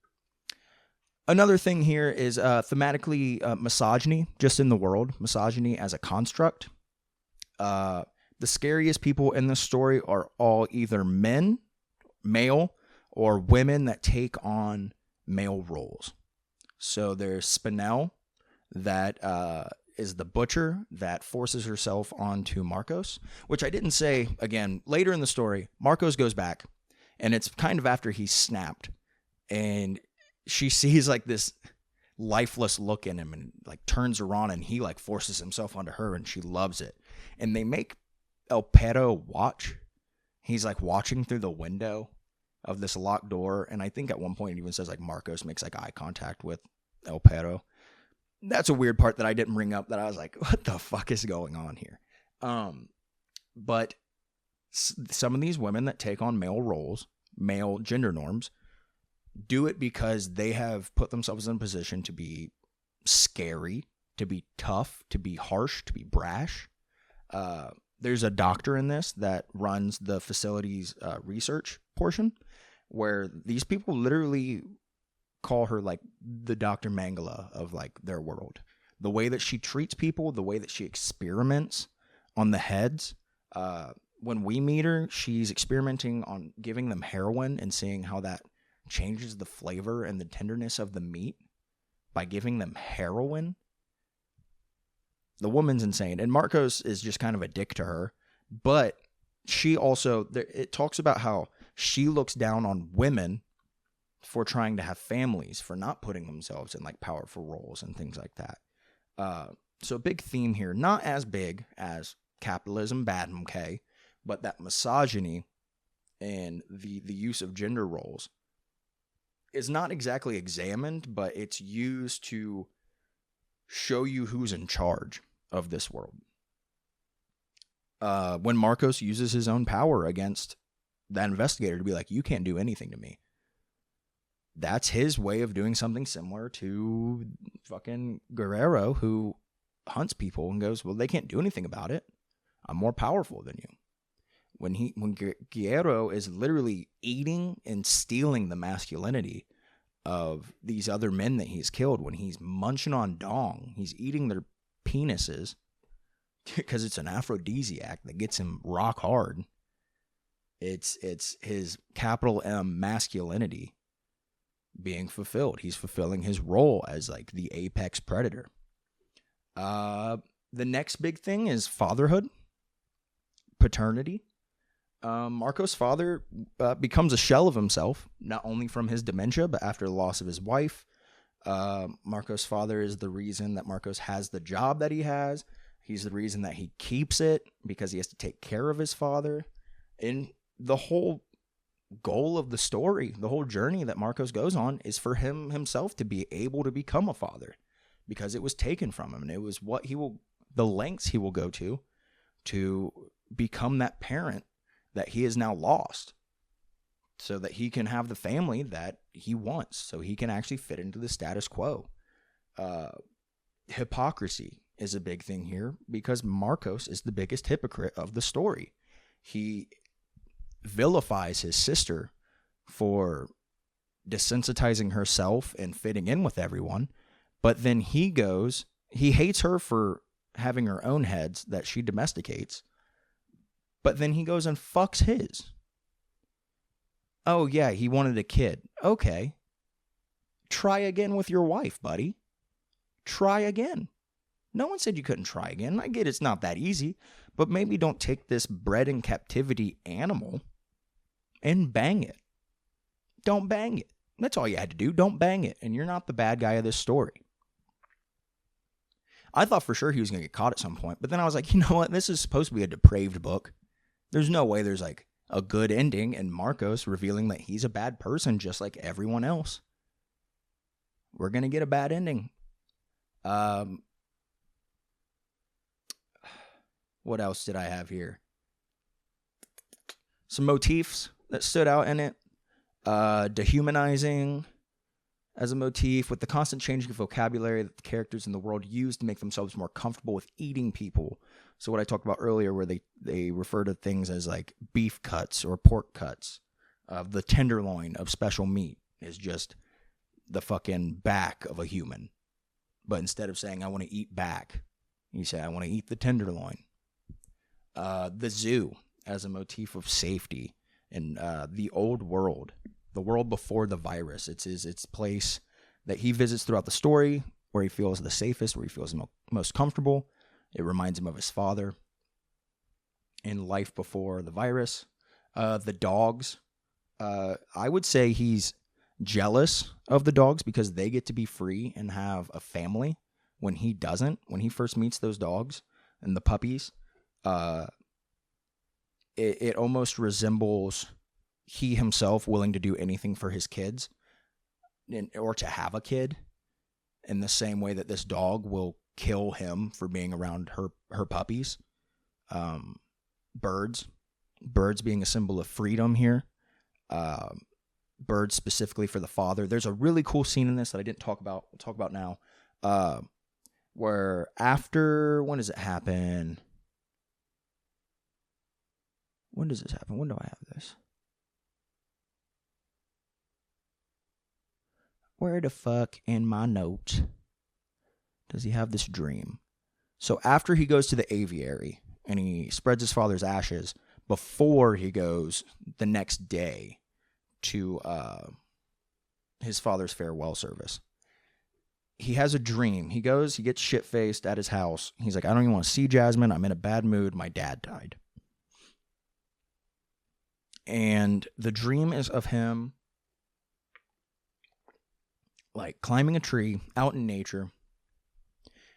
Another thing here is thematically misogyny, just in the world. Misogyny as a construct. The scariest people in this story are all either male, or women that take on male roles. So there's Spinell, that is the butcher that forces herself onto Marcos, which I didn't say, again, later in the story, Marcos goes back, and it's kind of after he's snapped, and she sees like this lifeless look in him and like turns her on, and he like forces himself onto her, and she loves it. And they make El Perro watch. He's like watching through the window of this locked door. And I think at one point it even says like Marcos makes like eye contact with El Perro. That's a weird part that I didn't bring up, that I was like, what the fuck is going on here? But some of these women that take on male roles, male gender norms, do it because they have put themselves in a position to be scary, to be tough, to be harsh, to be brash. There's a doctor in this that runs the facility's research portion, where these people literally call her like the Dr. Mangala of like their world. The way that she treats people, the way that she experiments on the heads. When we meet her, she's experimenting on giving them heroin and seeing how that changes the flavor and the tenderness of the meat by giving them heroin. The woman's insane. And Marcos is just kind of a dick to her. But she also, it talks about how she looks down on women for trying to have families, for not putting themselves in like powerful roles and things like that. So a big theme here, not as big as capitalism, bad, okay, but that misogyny and the use of gender roles is not exactly examined, but it's used to show you who's in charge of this world. When Marcos uses his own power against that investigator to be like, you can't do anything to me. That's his way of doing something similar to fucking Guerrero, who hunts people and goes, well, they can't do anything about it. I'm more powerful than you. When Guerrero is literally eating and stealing the masculinity of these other men that he's killed, when he's munching on dong, he's eating their penises because it's an aphrodisiac that gets him rock hard. It's his capital M masculinity being fulfilled. He's fulfilling his role as like the apex predator. The next big thing is fatherhood, paternity. Marco's father becomes a shell of himself, not only from his dementia, but after the loss of his wife. Marco's father is the reason that Marcos has the job that he has. He's the reason that he keeps it, because he has to take care of his father. And the whole goal of the story, the whole journey that Marcos goes on, is for him himself to be able to become a father, because it was taken from him, and it was the lengths he will go to become that parent that he has now lost, so that he can have the family that he wants, so he can actually fit into the status quo. Hypocrisy is a big thing here, because Marcos is the biggest hypocrite of the story. He vilifies his sister for desensitizing herself and fitting in with everyone, but then he hates her for having her own heads that she domesticates, but then he goes and fucks his. Oh yeah, he wanted a kid. Okay. Try again with your wife, buddy. Try again. No one said you couldn't try again. I get it's not that easy, but maybe don't take this bred in captivity animal and bang it. Don't bang it. That's all you had to do. Don't bang it. And you're not the bad guy of this story. I thought for sure he was going to get caught at some point, but then I was like, you know what? This is supposed to be a depraved book. There's no way there's like a good ending, and Marcos revealing that he's a bad person just like everyone else. We're going to get a bad ending. What else did I have here? Some motifs that stood out in it. Dehumanizing as a motif, with the constant changing of vocabulary that the characters in the world use to make themselves more comfortable with eating people. So what I talked about earlier, where they refer to things as like beef cuts or pork cuts. The tenderloin of special meat is just the fucking back of a human. But instead of saying, I want to eat back, you say, I want to eat the tenderloin. The zoo as a motif of safety in the old world, the world before the virus. It's place that he visits throughout the story, where he feels the safest, where he feels most comfortable. It reminds him of his father in life before the virus. The dogs. I would say he's jealous of the dogs because they get to be free and have a family when he doesn't. When he first meets those dogs and the puppies, it almost resembles he himself willing to do anything for his kids or to have a kid, in the same way that this dog will kill him for being around her puppies. Birds being a symbol of freedom here. Birds specifically for the father. There's a really cool scene in this that I didn't talk about. We'll talk about now. Where after, when does it happen? When does this happen? When do I have this? where the fuck in my notes does he have this dream? So after he goes to the aviary and he spreads his father's ashes before he goes the next day to his father's farewell service, he has a dream. He goes, he gets shit-faced at his house. He's like, I don't even want to see Jasmine. I'm in a bad mood. My dad died. And the dream is of him like climbing a tree out in nature.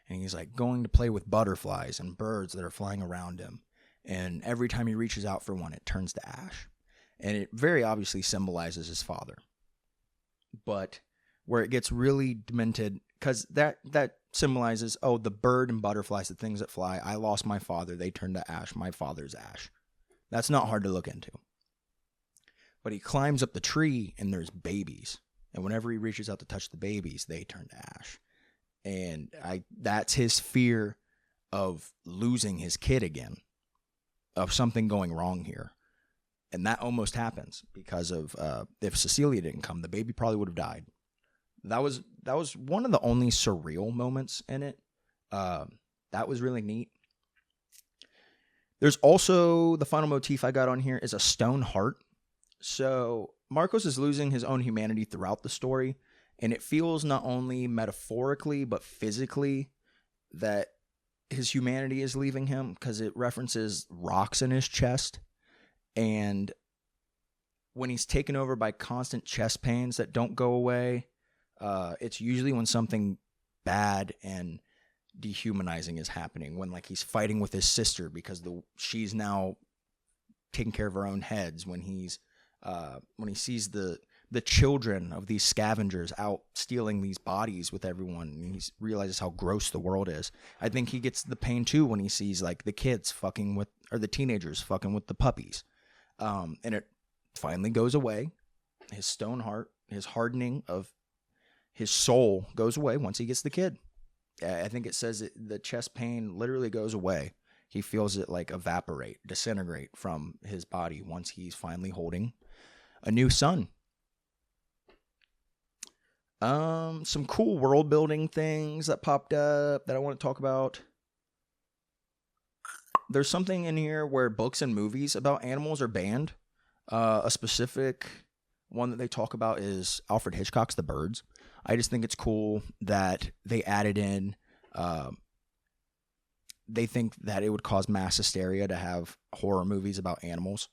And he's like going to play with butterflies and birds that are flying around him. And every time he reaches out for one, it turns to ash. And it very obviously symbolizes his father. But where it gets really demented, because that symbolizes, oh, the bird and butterflies, the things that fly, I lost my father, they turned to ash, my father's ash. That's not hard to look into. But he climbs up the tree and there's babies. And whenever he reaches out to touch the babies, they turn to ash. And that's his fear of losing his kid again, of something going wrong here. And that almost happens because of if Cecilia didn't come, the baby probably would have died. That was one of the only surreal moments in it. That was really neat. There's also the final motif I got on here is a stone heart. So Marcos is losing his own humanity throughout the story. And it feels not only metaphorically, but physically that his humanity is leaving him because it references rocks in his chest. And when he's taken over by constant chest pains that don't go away, it's usually when something bad and dehumanizing is happening. When like he's fighting with his sister because she's now taking care of her own heads. When he sees the children of these scavengers out stealing these bodies with everyone, and he realizes how gross the world is. I think he gets the pain too when he sees like the kids fucking with, or the teenagers fucking with the puppies. And it finally goes away. His stone heart, his hardening of his soul goes away once he gets the kid. I think it says the chest pain literally goes away. He feels it like evaporate, disintegrate from his body once he's finally holding a new son. Some cool world building things that popped up that I want to talk about. There's something in here where books and movies about animals are banned. A specific one that they talk about is Alfred Hitchcock's The Birds. I just think it's cool that they added in, they think that it would cause mass hysteria to have horror movies about animals.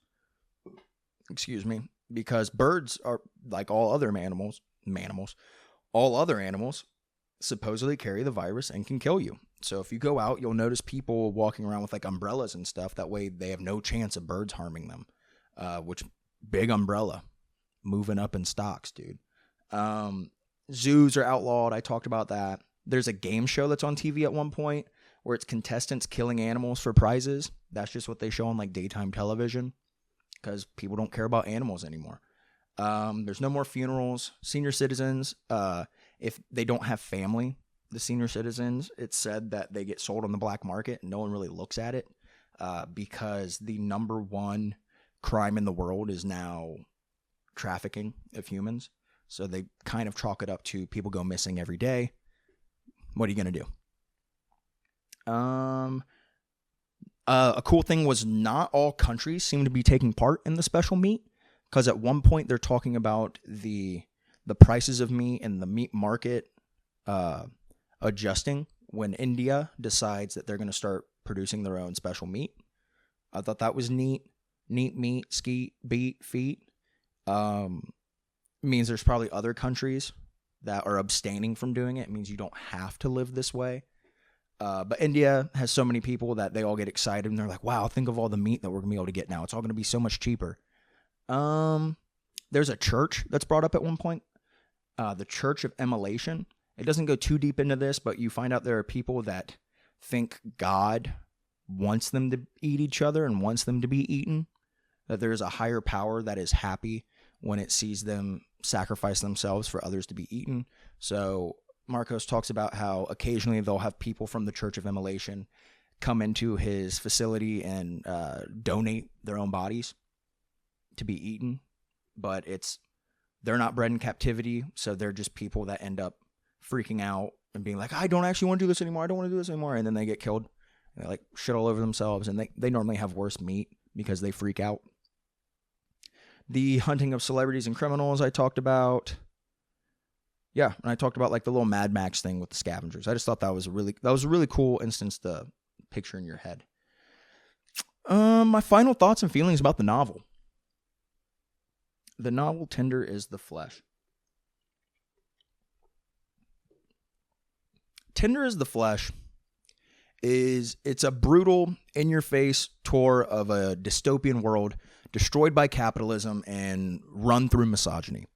Excuse me. Because birds are like all other animals, all other animals supposedly carry the virus and can kill you. So if you go out, you'll notice people walking around with like umbrellas and stuff. That way they have no chance of birds harming them. Which big umbrella moving up in stocks, dude. Zoos are outlawed. I talked about that. There's a game show that's on TV at one point where it's contestants killing animals for prizes. That's just what they show on like daytime television because people don't care about animals anymore. There's no more funerals. Senior citizens, if they don't have family, the senior citizens, it's said that they get sold on the black market and no one really looks at it because the number one crime in the world is now trafficking of humans. So they kind of chalk it up to people go missing every day. What are you going to do? A cool thing was not all countries seem to be taking part in the special meat. Because at one point they're talking about the prices of meat and the meat market adjusting when India decides that they're going to start producing their own special meat. I thought that was neat. Neat meat, skeet, beet, feet. Means there's probably other countries that are abstaining from doing it. It means you don't have to live this way. But India has so many people that they all get excited and they're like, wow, think of all the meat that we're going to be able to get now. It's all going to be so much cheaper. There's a church that's brought up at one point. The Church of Immolation. It doesn't go too deep into this, but you find out there are people that think God wants them to eat each other and wants them to be eaten. That there is a higher power that is happy when it sees them sacrifice themselves for others to be eaten. So Marcos talks about how occasionally they'll have people from the Church of Immolation come into his facility and donate their own bodies to be eaten. But it's they're not bred in captivity, so they're just people that end up freaking out and being like, I don't actually want to do this anymore. I don't want to do this anymore. And then they get killed. They like shit all over themselves, and they normally have worse meat because they freak out. The hunting of celebrities and criminals I talked about. Yeah, and I talked about like the little Mad Max thing with the scavengers. I just thought that was a really cool instance to picture in your head. My final thoughts and feelings about the novel. The novel Tender is the Flesh. Tender is the Flesh it's a brutal, in-your-face tour of a dystopian world destroyed by capitalism and run through misogyny.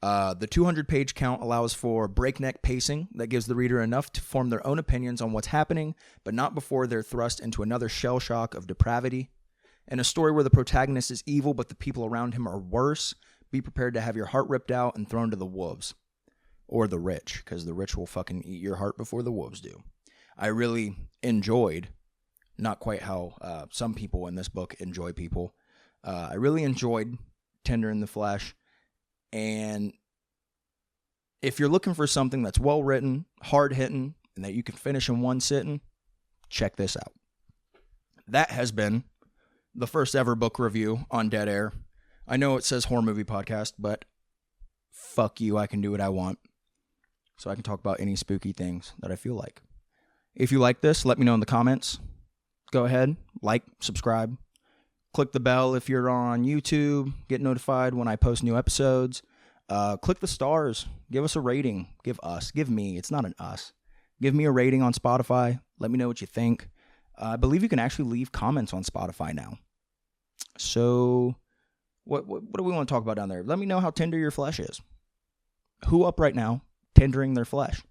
The 200-page count allows for breakneck pacing that gives the reader enough to form their own opinions on what's happening, but not before they're thrust into another shell shock of depravity. In a story where the protagonist is evil, but the people around him are worse, be prepared to have your heart ripped out and thrown to the wolves. Or the rich, because the rich will fucking eat your heart before the wolves do. I really enjoyed, not quite how some people in this book enjoy people. I really enjoyed Tender in the Flesh. And if you're looking for something that's well written, hard hitting, and that you can finish in one sitting, check this out. That has been the first ever book review on Dead Air. I know it says horror movie podcast, but fuck you, I can do what I want. So I can talk about any spooky things that I feel like. If you like this, let me know in the comments. Go ahead, like, subscribe. Click the bell if you're on YouTube. Get notified when I post new episodes. Click the stars. Give us a rating. Give me. It's not an us. Give me a rating on Spotify. Let me know what you think. I believe you can actually leave comments on Spotify now. So, what do we want to talk about down there? Let me know how tender your flesh is. Who up right now tendering their flesh?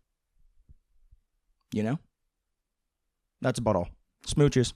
You know? That's about all. Smooches.